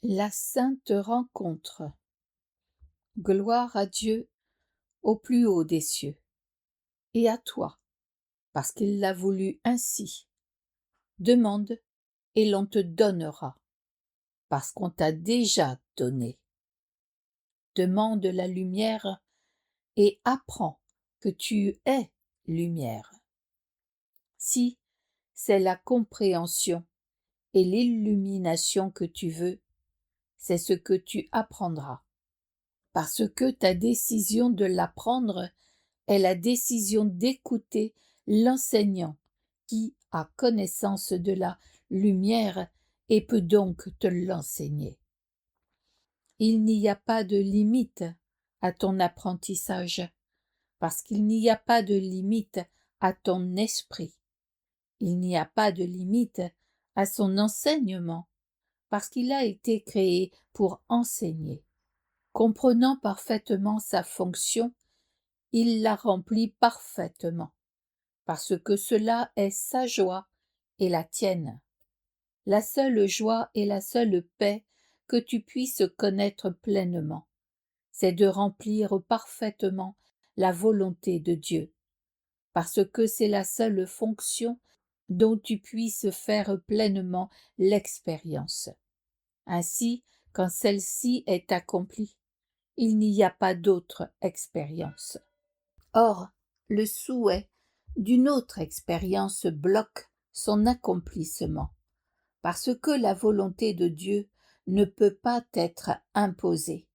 La sainte rencontre. Gloire à Dieu au plus haut des cieux, et à toi, parce qu'il l'a voulu ainsi. Demande, et l'on te donnera, parce qu'on t'a déjà donné. Demande la lumière, et apprends que tu es lumière. Si c'est la compréhension et l'illumination que tu veux, c'est ce que tu apprendras, parce que ta décision de l'apprendre est la décision d'écouter l'enseignant qui a connaissance de la lumière et peut donc te l'enseigner. Il n'y a pas de limite à ton apprentissage, parce qu'il n'y a pas de limite à ton esprit. Il n'y a pas de limite à son enseignement, parce qu'il a été créé pour enseigner. Comprenant parfaitement sa fonction, il la remplit parfaitement, parce que cela est sa joie et la tienne. La seule joie et la seule paix que tu puisses connaître pleinement, c'est de remplir parfaitement la volonté de Dieu, parce que c'est la seule fonction dont tu puisses faire pleinement l'expérience. Ainsi, quand celle-ci est accomplie, il n'y a pas d'autre expérience. Or, le souhait d'une autre expérience bloque son accomplissement, parce que la volonté de Dieu ne peut pas être imposée,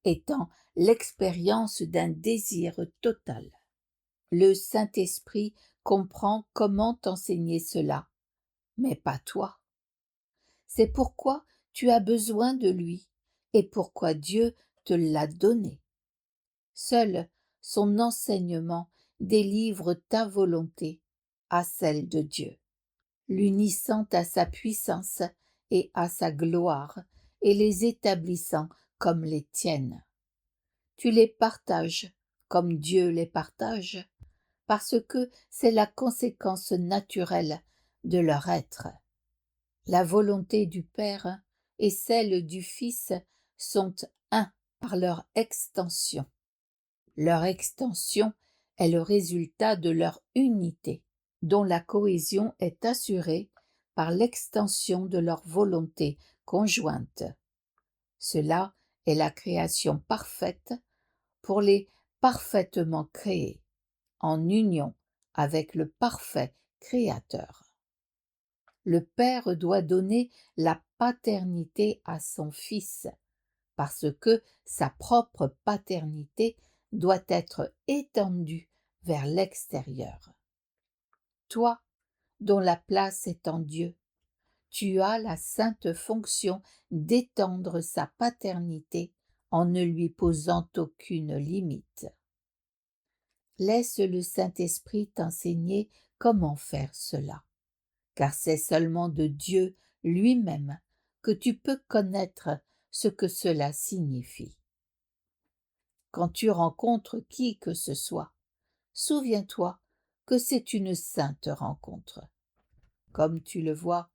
étant l'expérience d'un désir total. Le Saint-Esprit comprend comment t'enseigner cela, mais pas toi. C'est pourquoi tu as besoin de lui et pourquoi Dieu te l'a donné. Seul son enseignement délivre ta volonté à celle de Dieu, l'unissant à sa puissance et à sa gloire, et les établissant comme les tiennes. Tu les partages comme Dieu les partage, parce que c'est la conséquence naturelle de leur être. La volonté du Père et celle du Fils sont un par leur extension. Leur extension est le résultat de leur unité, dont la cohésion est assurée par l'extension de leur volonté conjointe. Cela est la création parfaite pour les parfaitement créés, en union avec le parfait Créateur. Le Père doit donner la paternité à son Fils, parce que sa propre paternité doit être étendue vers l'extérieur. Toi, dont la place est en Dieu, tu as la sainte fonction d'étendre sa paternité en ne lui posant aucune limite. Laisse le Saint-Esprit t'enseigner comment faire cela, car c'est seulement de Dieu lui-même que tu peux connaître ce que cela signifie. Quand tu rencontres qui que ce soit, souviens-toi que c'est une sainte rencontre. Comme tu le vois,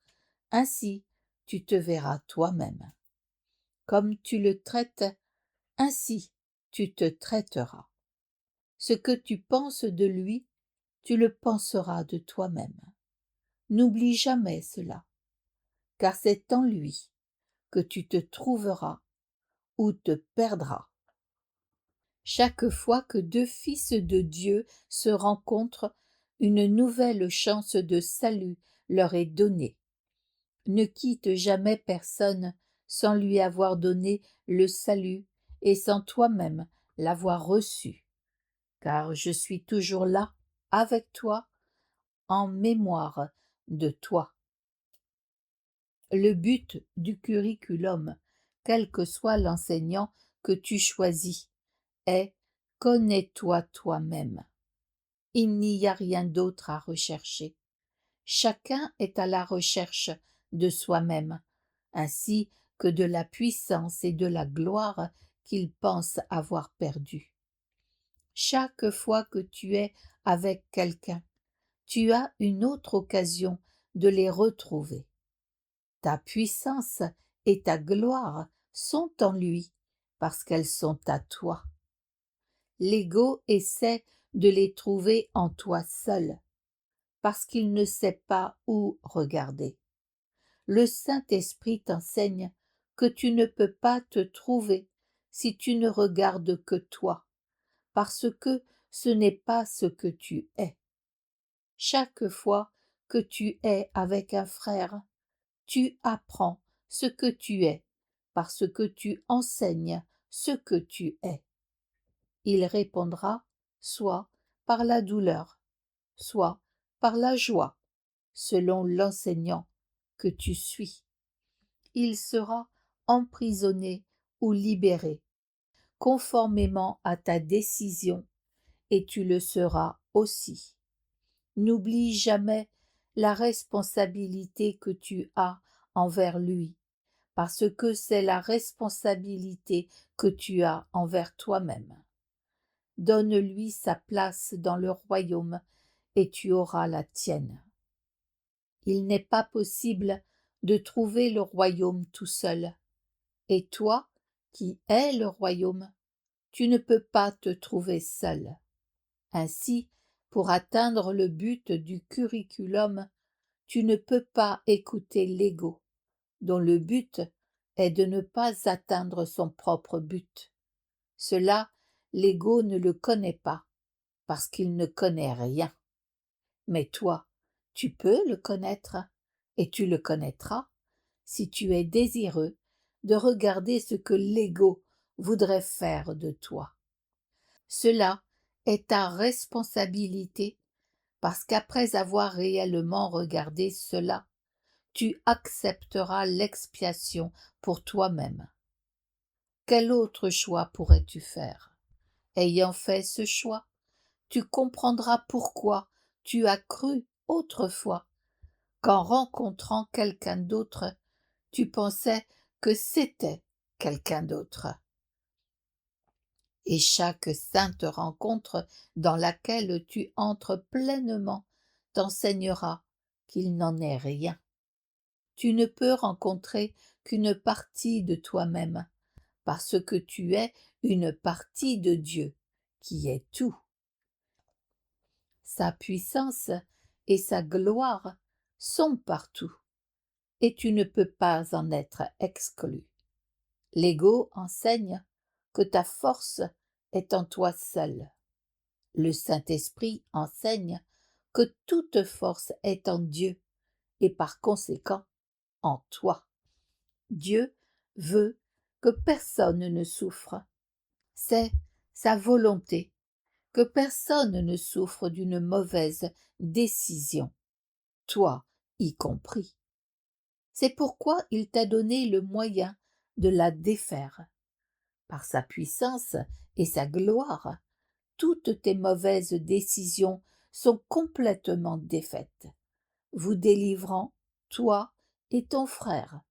ainsi tu te verras toi-même. Comme tu le traites, ainsi tu te traiteras. Ce que tu penses de lui, tu le penseras de toi-même. N'oublie jamais cela, car c'est en lui que tu te trouveras ou te perdras. Chaque fois que deux fils de Dieu se rencontrent, une nouvelle chance de salut leur est donnée. Ne quitte jamais personne sans lui avoir donné le salut et sans toi-même l'avoir reçu, car je suis toujours là avec toi en mémoire de toi. Le but du curriculum, quel que soit l'enseignant que tu choisis, est « connais-toi toi-même ». Il n'y a rien d'autre à rechercher. Chacun est à la recherche de soi-même, ainsi que de la puissance et de la gloire qu'il pense avoir perdue. Chaque fois que tu es avec quelqu'un, tu as une autre occasion de les retrouver. Ta puissance et ta gloire sont en lui, parce qu'elles sont à toi. L'ego essaie de les trouver en toi seul, parce qu'il ne sait pas où regarder. Le Saint-Esprit t'enseigne que tu ne peux pas te trouver si tu ne regardes que toi, parce que ce n'est pas ce que tu es. Chaque fois que tu es avec un frère, tu apprends ce que tu es, parce que tu enseignes ce que tu es. Il répondra soit par la douleur, soit par la joie, selon l'enseignant que tu suis. Il sera emprisonné ou libéré, conformément à ta décision, et tu le seras aussi. N'oublie jamais la responsabilité que tu as envers lui, parce que c'est la responsabilité que tu as envers toi-même. Donne-lui sa place dans le royaume et tu auras la tienne. Il n'est pas possible de trouver le royaume tout seul. Et toi, qui es le royaume, tu ne peux pas te trouver seul. Ainsi, pour atteindre le but du curriculum, tu ne peux pas écouter l'ego, dont le but est de ne pas atteindre son propre but. Cela, l'ego ne le connaît pas, parce qu'il ne connaît rien. Mais toi, tu peux le connaître, et tu le connaîtras, si tu es désireux de regarder ce que l'ego voudrait faire de toi. Cela est ta responsabilité, parce qu'après avoir réellement regardé cela, tu accepteras l'expiation pour toi-même. Quel autre choix pourrais-tu faire? Ayant fait ce choix, tu comprendras pourquoi tu as cru autrefois qu'en rencontrant quelqu'un d'autre, tu pensais que c'était quelqu'un d'autre. Et chaque sainte rencontre dans laquelle tu entres pleinement t'enseignera qu'il n'en est rien. Tu ne peux rencontrer qu'une partie de toi-même, parce que tu es une partie de Dieu, qui est tout. Sa puissance et sa gloire sont partout, et tu ne peux pas en être exclu. L'ego enseigne que ta force est en toi seul. Le Saint-Esprit enseigne que toute force est en Dieu et par conséquent en toi. Dieu veut que personne ne souffre. C'est sa volonté que personne ne souffre d'une mauvaise décision, toi y compris. C'est pourquoi il t'a donné le moyen de la défaire. Par sa puissance et sa gloire, toutes tes mauvaises décisions sont complètement défaites, vous délivrant, toi et ton frère,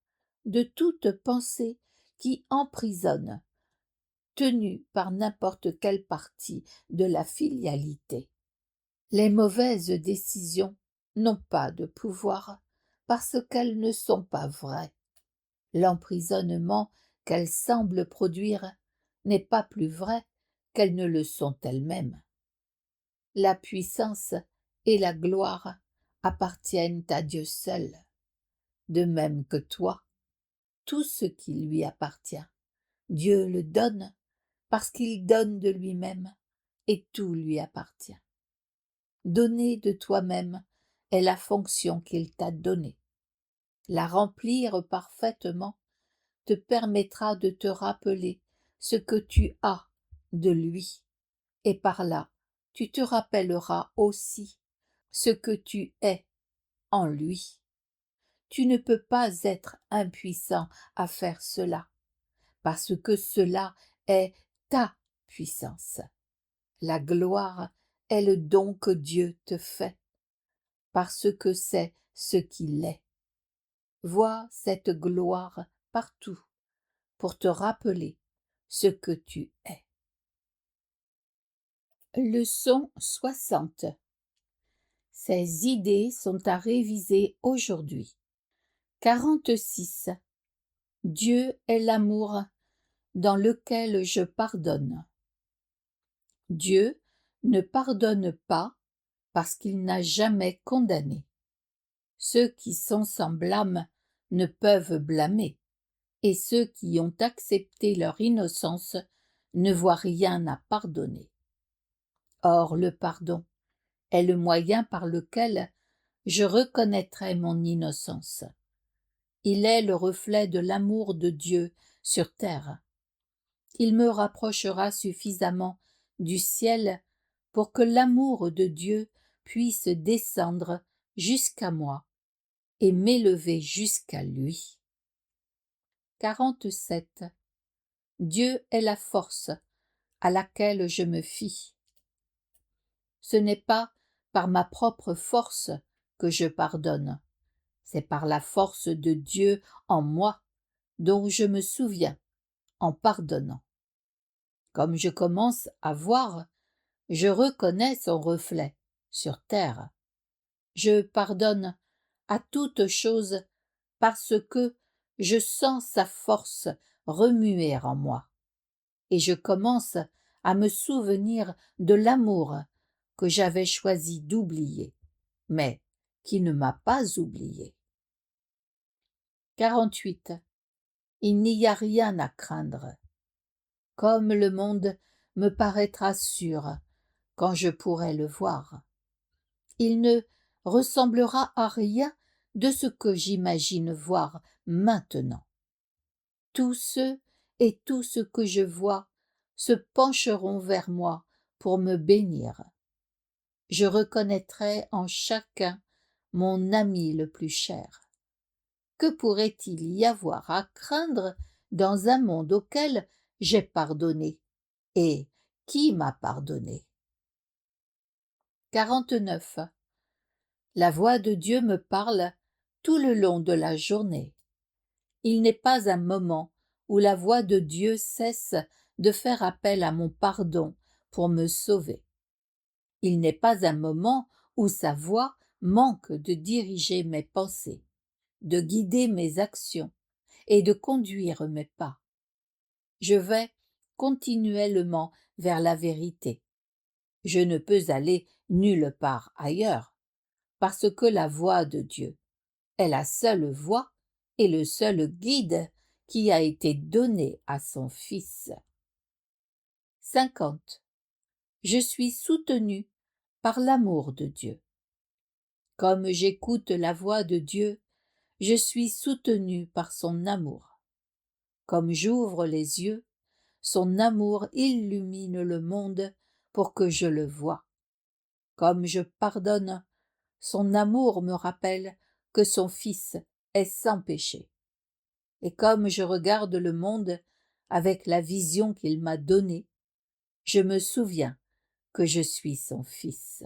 de toute pensée qui emprisonne, tenue par n'importe quelle partie de la filialité. Les mauvaises décisions n'ont pas de pouvoir parce qu'elles ne sont pas vraies. L'emprisonnement qu'elles semblent produire n'est pas plus vrai qu'elles ne le sont elles-mêmes. La puissance et la gloire appartiennent à Dieu seul, de même que toi, tout ce qui lui appartient. Dieu le donne parce qu'il donne de lui-même et tout lui appartient. Donner de toi-même est la fonction qu'il t'a donnée. La remplir parfaitement te permettra de te rappeler ce que tu as de lui, et par là tu te rappelleras aussi ce que tu es en lui. Tu ne peux pas être impuissant à faire cela, parce que cela est ta puissance. La gloire est le don que Dieu te fait, parce que c'est ce qu'il est. Vois cette gloire partout pour te rappeler ce que tu es. Leçon 60. Ces idées sont à réviser aujourd'hui. 46. Dieu est l'amour dans lequel je pardonne. Dieu ne pardonne pas parce qu'il n'a jamais condamné. Ceux qui sont sans blâme ne peuvent blâmer, et ceux qui ont accepté leur innocence ne voient rien à pardonner. Or, le pardon est le moyen par lequel je reconnaîtrai mon innocence. Il est le reflet de l'amour de Dieu sur terre. Il me rapprochera suffisamment du ciel pour que l'amour de Dieu puisse descendre jusqu'à moi et m'élever jusqu'à lui. 47. Dieu est la force à laquelle je me fie. Ce n'est pas par ma propre force que je pardonne, c'est par la force de Dieu en moi dont je me souviens en pardonnant. Comme je commence à voir, je reconnais son reflet sur terre. Je pardonne à toute chose parce que je sens sa force remuer en moi, et je commence à me souvenir de l'amour que j'avais choisi d'oublier, mais qui ne m'a pas oublié. 48. Il n'y a rien à craindre. Comme le monde me paraîtra sûr quand je pourrai le voir. Il ne ressemblera à rien de ce que j'imagine voir maintenant. Tous ceux et tout ce que je vois se pencheront vers moi pour me bénir. Je reconnaîtrai en chacun mon ami le plus cher. Que pourrait-il y avoir à craindre dans un monde auquel j'ai pardonné? Et qui m'a pardonné? 49. La voix de Dieu me parle tout le long de la journée. Il n'est pas un moment où la voix de Dieu cesse de faire appel à mon pardon pour me sauver. Il n'est pas un moment où sa voix manque de diriger mes pensées, de guider mes actions et de conduire mes pas. Je vais continuellement vers la vérité. Je ne peux aller nulle part ailleurs, parce que la voix de Dieu est la seule voie et le seul guide qui a été donné à son Fils. 50. Je suis soutenu par l'amour de Dieu. Comme j'écoute la voix de Dieu, je suis soutenu par son amour. Comme j'ouvre les yeux, son amour illumine le monde pour que je le voie. Comme je pardonne, son amour me rappelle que son Fils est sans péché. Et comme je regarde le monde avec la vision qu'il m'a donnée, je me souviens que je suis son Fils.